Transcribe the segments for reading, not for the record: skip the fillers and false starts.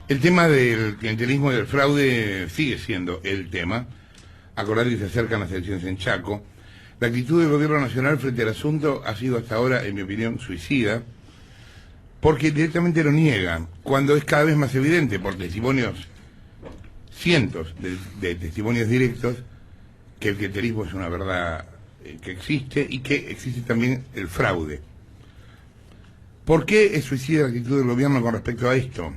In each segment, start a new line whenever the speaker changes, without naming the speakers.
El tema del clientelismo y del fraude sigue siendo el tema. Acordar que se acercan las elecciones en Chaco. La actitud del gobierno nacional frente al asunto ha sido hasta ahora, en mi opinión, suicida, porque directamente lo niegan, cuando es cada vez más evidente por testimonios, cientos de testimonios directos, que el clientelismo es una verdad que existe y que existe también el fraude. ¿Por qué es suicida la actitud del gobierno con respecto a esto?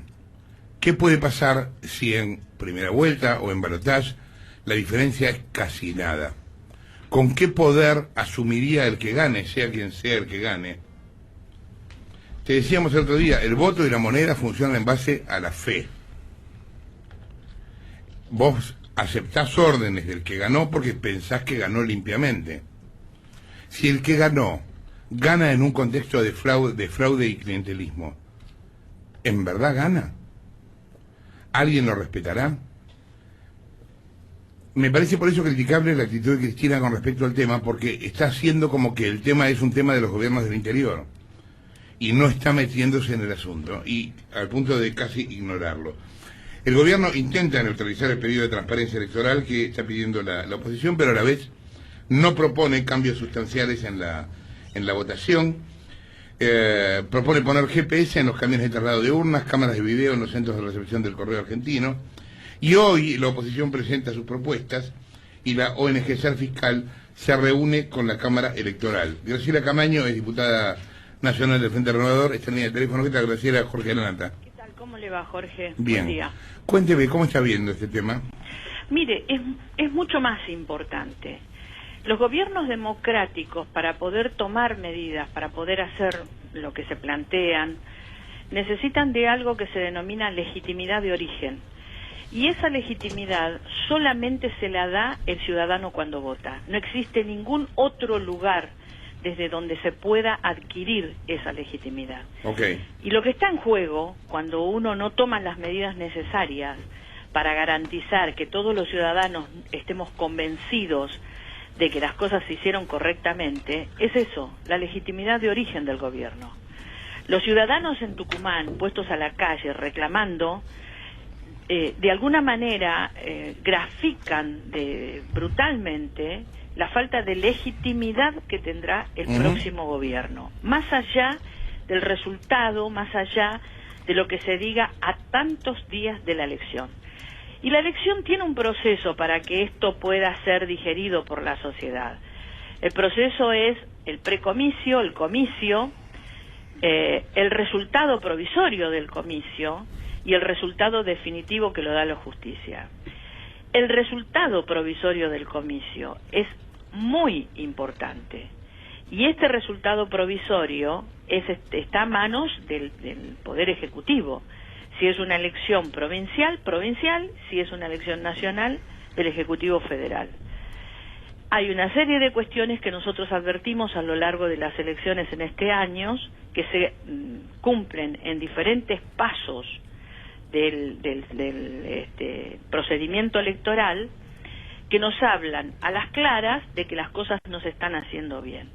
¿Qué puede pasar si en primera vuelta o en balotaje la diferencia es casi nada? ¿Con qué poder asumiría el que gane, sea quien sea el que gane? Te decíamos el otro día, el voto y la moneda funcionan en base a la fe. Vos aceptás órdenes del que ganó porque pensás que ganó limpiamente. Si el que ganó gana en un contexto de fraude y clientelismo, ¿en verdad gana? ¿Alguien lo respetará? Me parece por eso criticable la actitud de Cristina con respecto al tema, porque está haciendo como que el tema es un tema de los gobiernos del interior y no está metiéndose en el asunto, y al punto de casi ignorarlo. El gobierno intenta neutralizar el pedido de transparencia electoral que está pidiendo la oposición, pero a la vez no propone cambios sustanciales en la votación. Propone poner GPS en los camiones de traslado de urnas, cámaras de video en los centros de recepción del correo argentino, y hoy la oposición presenta sus propuestas y la ONG Ser Fiscal se reúne con la Cámara Electoral. Graciela Camaño es diputada nacional del Frente Renovador, está en línea de teléfono. ¿Qué tal, Graciela? Jorge Lanata.
¿Qué tal? ¿Cómo le va, Jorge?
Bien.
Buen día.
Cuénteme, ¿cómo está viendo este tema?
Mire, es mucho más importante. Los gobiernos democráticos, para poder tomar medidas, para poder hacer lo que se plantean, necesitan de algo que se denomina legitimidad de origen. Y esa legitimidad solamente se la da el ciudadano cuando vota. No existe ningún otro lugar desde donde se pueda adquirir esa legitimidad.
Okay.
Y lo que está en juego, cuando uno no toma las medidas necesarias para garantizar que todos los ciudadanos estemos convencidos de que las cosas se hicieron correctamente, es eso, la legitimidad de origen del gobierno. Los ciudadanos en Tucumán, puestos a la calle reclamando, de alguna manera grafican brutalmente la falta de legitimidad que tendrá el próximo gobierno, más allá del resultado, más allá de lo que se diga a tantos días de la elección. Y la elección tiene un proceso para que esto pueda ser digerido por la sociedad. El proceso es el precomicio, el comicio, el resultado provisorio del comicio y el resultado definitivo que lo da la justicia. El resultado provisorio del comicio es muy importante, y este resultado provisorio está a manos del Poder Ejecutivo. Si es una elección provincial, si es una elección nacional, del Ejecutivo Federal. Hay una serie de cuestiones que nosotros advertimos a lo largo de las elecciones en este año, que se cumplen en diferentes pasos del procedimiento electoral, que nos hablan a las claras de que las cosas no se están haciendo bien.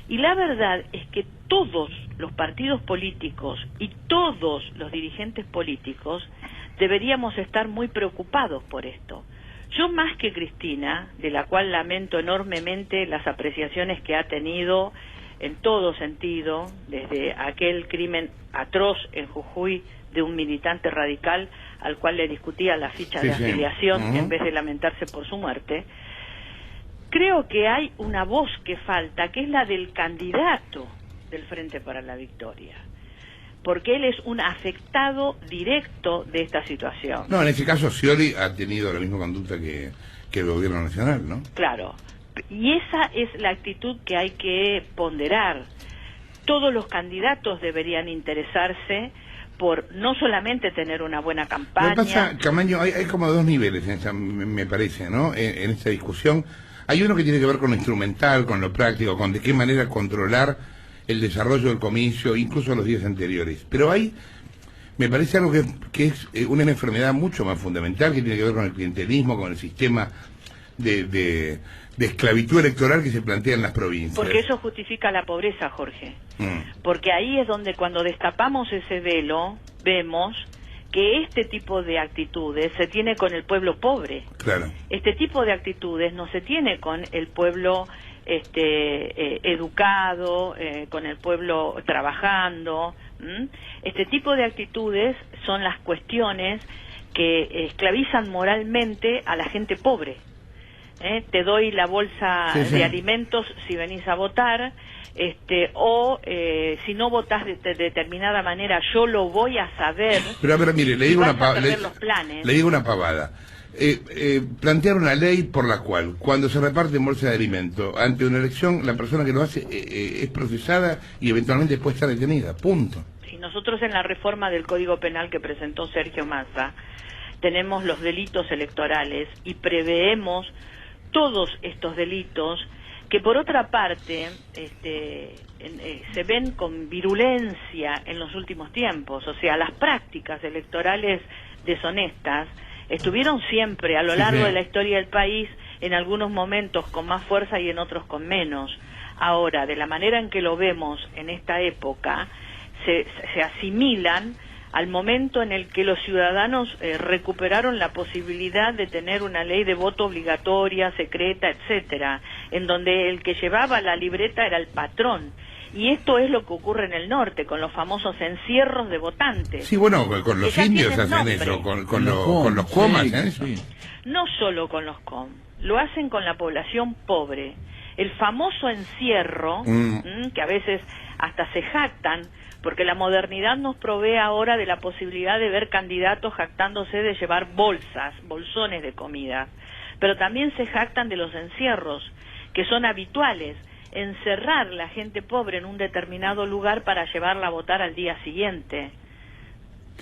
Y la verdad es que todos los partidos políticos y todos los dirigentes políticos deberíamos estar muy preocupados por esto. Yo, más que Cristina, de la cual lamento enormemente las apreciaciones que ha tenido en todo sentido, desde aquel crimen atroz en Jujuy de un militante radical al cual le discutía la ficha de afiliación en vez de lamentarse por su muerte, creo que hay una voz que falta, que es la del candidato del Frente para la Victoria, porque él es un afectado directo de esta situación.
No, en este caso Scioli ha tenido la misma conducta que el gobierno nacional, ¿no?
Claro, y esa es la actitud que hay que ponderar. Todos los candidatos deberían interesarse por no solamente tener una buena campaña.
Lo que pasa, Camaño, hay como dos niveles, me parece, ¿no? En esta discusión. Hay uno que tiene que ver con lo instrumental, con lo práctico, con de qué manera controlar el desarrollo del comicio, incluso los días anteriores. Pero hay, me parece algo que es una enfermedad mucho más fundamental, que tiene que ver con el clientelismo, con el sistema de esclavitud electoral que se plantea en las provincias.
Porque eso justifica la pobreza, Jorge. Porque ahí es donde, cuando destapamos ese velo, vemos que este tipo de actitudes se tiene con el pueblo pobre.
Claro.
Este tipo de actitudes no se tiene con el pueblo educado, con el pueblo trabajando. Este tipo de actitudes son las cuestiones que esclavizan moralmente a la gente pobre. Te doy la bolsa de alimentos si venís a votar, si no votás de determinada manera, yo lo voy a saber.
Pero a ver, mire, le digo una pavada. Plantear una ley por la cual, cuando se reparten bolsas de alimento ante una elección, la persona que lo hace es procesada y eventualmente puede estar detenida. Punto.
Sí, nosotros en la reforma del Código Penal que presentó Sergio Massa tenemos los delitos electorales y preveemos todos estos delitos que por otra parte se ven con virulencia en los últimos tiempos. O sea, las prácticas electorales deshonestas estuvieron siempre a lo largo de la historia del país, en algunos momentos con más fuerza y en otros con menos. Ahora, de la manera en que lo vemos en esta época, se asimilan al momento en el que los ciudadanos recuperaron la posibilidad de tener una ley de voto obligatoria, secreta, etcétera, en donde el que llevaba la libreta era el patrón. Y esto es lo que ocurre en el norte, con los famosos encierros de votantes.
Sí, bueno, con los indios hacen eso, con los comas hacen eso. Sí.
No solo con los com, lo hacen con la población pobre. El famoso encierro, que a veces hasta se jactan, porque la modernidad nos provee ahora de la posibilidad de ver candidatos jactándose de llevar bolsones de comida, pero también se jactan de los encierros, que son habituales, encerrar la gente pobre en un determinado lugar para llevarla a votar al día siguiente.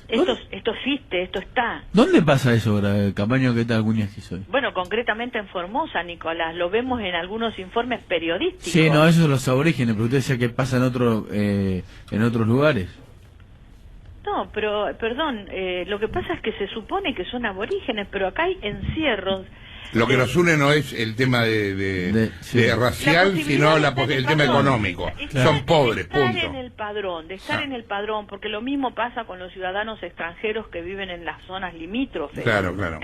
Esto existe, esto está.
¿Dónde pasa eso, Camaño? ¿Qué tal, Cuñas que soy?
Bueno, concretamente en Formosa, Nicolás, lo vemos en algunos informes periodísticos.
Sí, no, eso son los aborígenes, pero usted decía que pasa en otros lugares.
No, pero, perdón, lo que pasa es que se supone que son aborígenes, pero acá hay encierros.
Lo que nos une no es el tema de racial, sino el tema económico. Son pobres, punto.
De estar en el padrón, porque lo mismo pasa con los ciudadanos extranjeros que viven en las zonas limítrofes.
Claro, claro.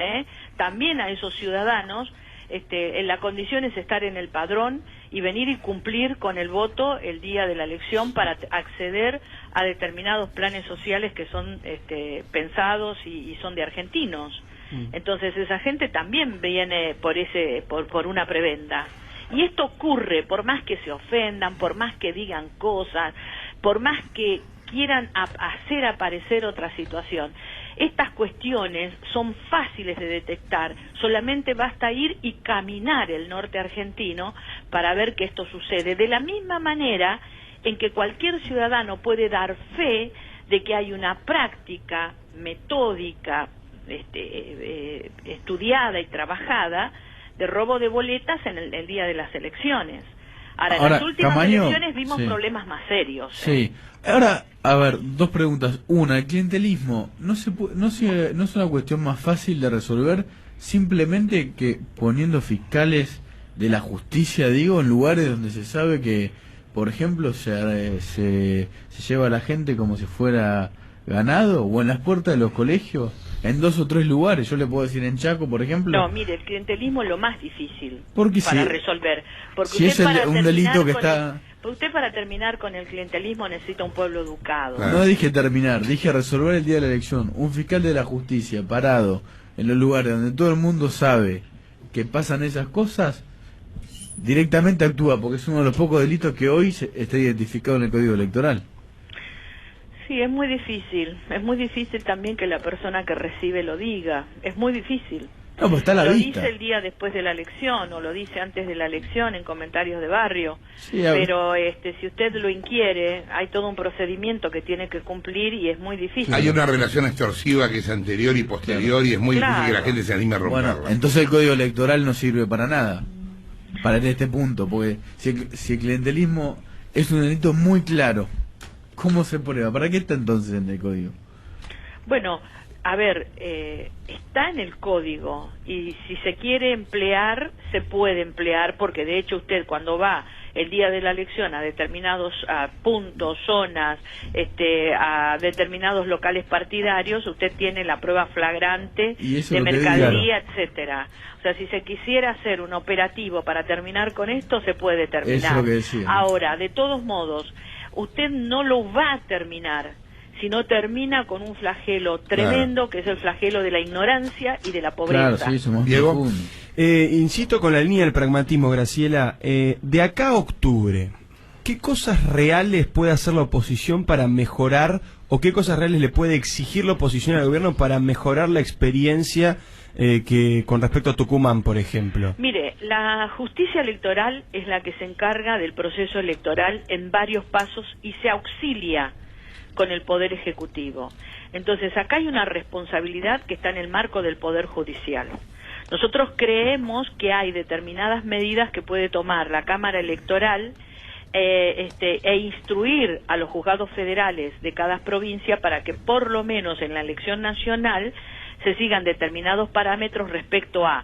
También a esos ciudadanos, en la condición es estar en el padrón y venir y cumplir con el voto el día de la elección para acceder a determinados planes sociales que son pensados y son de argentinos. Entonces esa gente también viene por una prebenda. Y esto ocurre por más que se ofendan, por más que digan cosas, por más que quieran hacer aparecer otra situación. Estas cuestiones son fáciles de detectar, solamente basta ir y caminar el norte argentino para ver que esto sucede. De la misma manera en que cualquier ciudadano puede dar fe de que hay una práctica metódica, estudiada y trabajada de robo de boletas en el día de las elecciones. Ahora, en las últimas
Camaño,
elecciones vimos problemas más serios.
Sí. Ahora, a ver, dos preguntas. Una, el clientelismo no es una cuestión más fácil de resolver simplemente que poniendo fiscales de la justicia, digo, en lugares donde se sabe que, por ejemplo, se lleva a la gente como si fuera ganado, o en las puertas de los colegios, en 2 o 3 lugares. Yo le puedo decir en Chaco, por ejemplo.
No, mire, el clientelismo es lo más difícil para resolver. Porque
si es un delito que está...
Usted para terminar con el clientelismo necesita un pueblo educado.
No dije terminar, dije resolver el día de la elección. Un fiscal de la justicia parado en los lugares donde todo el mundo sabe que pasan esas cosas, directamente actúa, porque es uno de los pocos delitos que hoy está identificado en el Código Electoral.
Sí, es muy difícil también que la persona que recibe lo diga, es muy difícil.
No, pues está a la vista.
Lo dice el día después de la elección o lo dice antes de la elección en comentarios de barrio,
sí,
pero si usted lo inquiere, hay todo un procedimiento que tiene que cumplir y es muy difícil.
Hay una relación extorsiva que es anterior y posterior y es muy difícil que la gente se anime a romperla.
Bueno, entonces el Código Electoral no sirve para nada, para este punto, porque si el clientelismo es un delito muy claro, ¿cómo se prueba? ¿Para qué está entonces en el código?
Bueno, a ver, está en el código y si se quiere emplear, se puede emplear, porque de hecho usted cuando va el día de la elección a determinados puntos, zonas, a determinados locales partidarios, usted tiene la prueba flagrante de mercadería, etcétera. O sea, si se quisiera hacer un operativo para terminar con esto, se puede terminar.
Eso es lo que decía.
Ahora, de todos modos, usted no lo va a terminar, sino termina con un flagelo tremendo, que es el flagelo de la ignorancia y de la pobreza.
Claro, sí, somos
Diego.
Insisto con la línea del pragmatismo, Graciela. De acá a octubre, ¿qué cosas reales puede hacer la oposición para mejorar, o qué cosas reales le puede exigir la oposición al gobierno para mejorar la experiencia que con respecto a Tucumán, por ejemplo?
Mire, la justicia electoral es la que se encarga del proceso electoral en varios pasos y se auxilia con el Poder Ejecutivo. Entonces, acá hay una responsabilidad que está en el marco del Poder Judicial. Nosotros creemos que hay determinadas medidas que puede tomar la Cámara Electoral e instruir a los juzgados federales de cada provincia para que por lo menos en la elección nacional se sigan determinados parámetros respecto a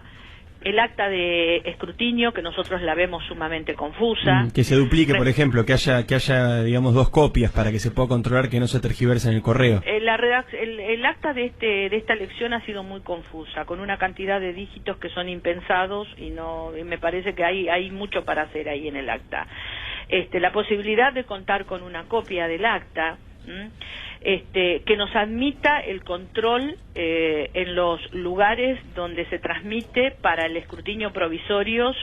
el acta de escrutinio, que nosotros la vemos sumamente confusa.
Que se duplique, por ejemplo, que haya, digamos, 2 copias para que se pueda controlar que no se tergiverse en el correo.
El acta de esta elección ha sido muy confusa, con una cantidad de dígitos que son impensados y me parece que hay mucho para hacer ahí en el acta. La posibilidad de contar con una copia del acta, que nos admita el control en los lugares donde se transmite para el escrutinio provisorios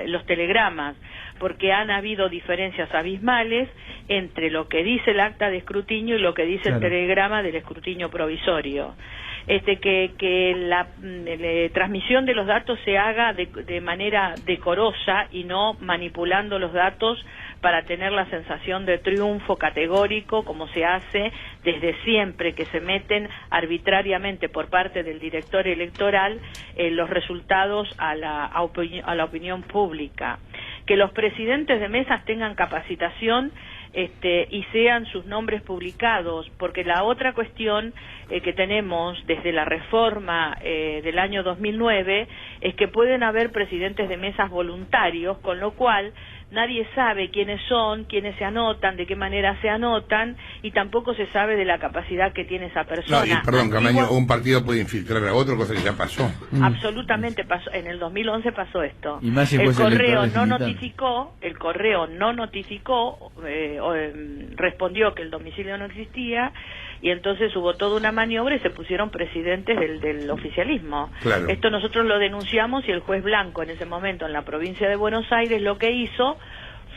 los telegramas, porque han habido diferencias abismales entre lo que dice el acta de escrutinio y lo que dice el telegrama del escrutinio provisorio. Que la transmisión de los datos se haga de manera decorosa y no manipulando los datos para tener la sensación de triunfo categórico, como se hace desde siempre, que se meten arbitrariamente por parte del director electoral los resultados a la opinión pública. Que los presidentes de mesas tengan capacitación y sean sus nombres publicados, porque la otra cuestión que tenemos desde la reforma del año 2009 es que pueden haber presidentes de mesas voluntarios, con lo cual nadie sabe quiénes son, quiénes se anotan, de qué manera se anotan, y tampoco se sabe de la capacidad que tiene esa persona.
No, perdón, Camaño, un partido puede infiltrar a otro, cosa que ya pasó.
Absolutamente pasó. En el 2011 pasó esto.
Y más si
el correo no notificó, respondió que el domicilio no existía, y entonces hubo toda una maniobra y se pusieron presidentes del oficialismo.
Claro.
Esto nosotros lo denunciamos, y el juez Blanco en ese momento en la provincia de Buenos Aires lo que hizo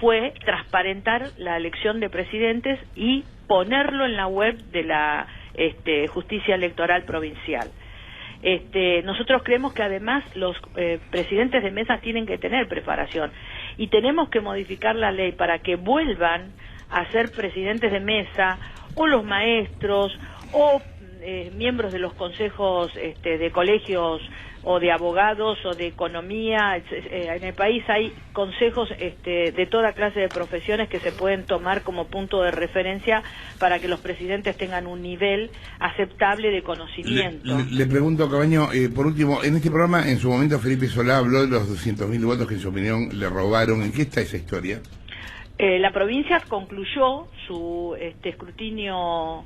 fue transparentar la elección de presidentes y ponerlo en la web de la Justicia Electoral Provincial. Nosotros creemos que además los presidentes de mesa tienen que tener preparación, y tenemos que modificar la ley para que vuelvan a ser presidentes de mesa, o los maestros, o miembros de los consejos de colegios, o de abogados, o de economía. En el país hay consejos de toda clase de profesiones que se pueden tomar como punto de referencia para que los presidentes tengan un nivel aceptable de conocimiento.
Le pregunto, Cabaño, por último, en este programa en su momento Felipe Solá habló de los 200.000 votos que en su opinión le robaron. ¿En qué está esa historia?
La provincia concluyó su escrutinio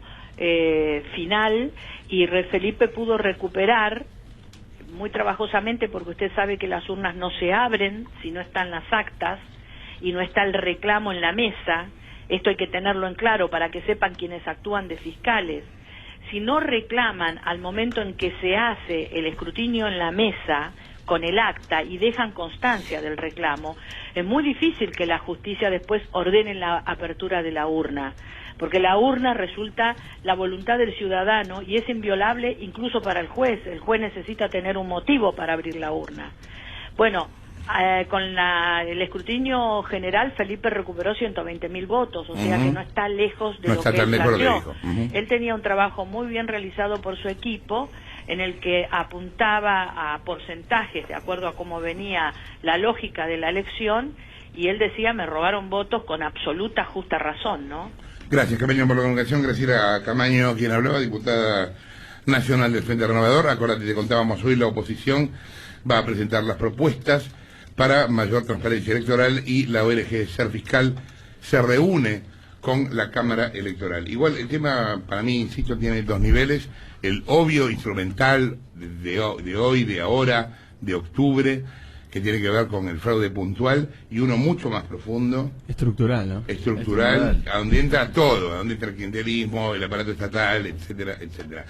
final, y Felipe pudo recuperar muy trabajosamente, porque usted sabe que las urnas no se abren si no están las actas y no está el reclamo en la mesa. Esto hay que tenerlo en claro para que sepan quienes actúan de fiscales. Si no reclaman al momento en que se hace el escrutinio en la mesa con el acta y dejan constancia del reclamo, es muy difícil que la justicia después ordene la apertura de la urna, porque la urna resulta la voluntad del ciudadano y es inviolable incluso para el juez. El juez necesita tener un motivo para abrir la urna. Bueno, con el escrutinio general Felipe recuperó 120.000 votos, o sea que no está lejos de lo que él planteó. Él tenía un trabajo muy bien realizado por su equipo, en el que apuntaba a porcentajes de acuerdo a cómo venía la lógica de la elección, y él decía: me robaron votos con absoluta justa razón, ¿no?
Gracias, Camaño, por la comunicación. Graciela Camaño, quien hablaba, diputada nacional del Frente Renovador. Acordate, te contábamos hoy, la oposición va a presentar las propuestas para mayor transparencia electoral, y la ONG Ser Fiscal se reúne con la Cámara Electoral. Igual el tema, para mí, insisto, tiene dos niveles: el obvio instrumental de hoy, de ahora, de octubre, que tiene que ver con el fraude puntual, y uno mucho más profundo,
Estructural, ¿no?
estructural, a donde entra todo, a donde entra el clientelismo, el aparato estatal, etcétera, etcétera.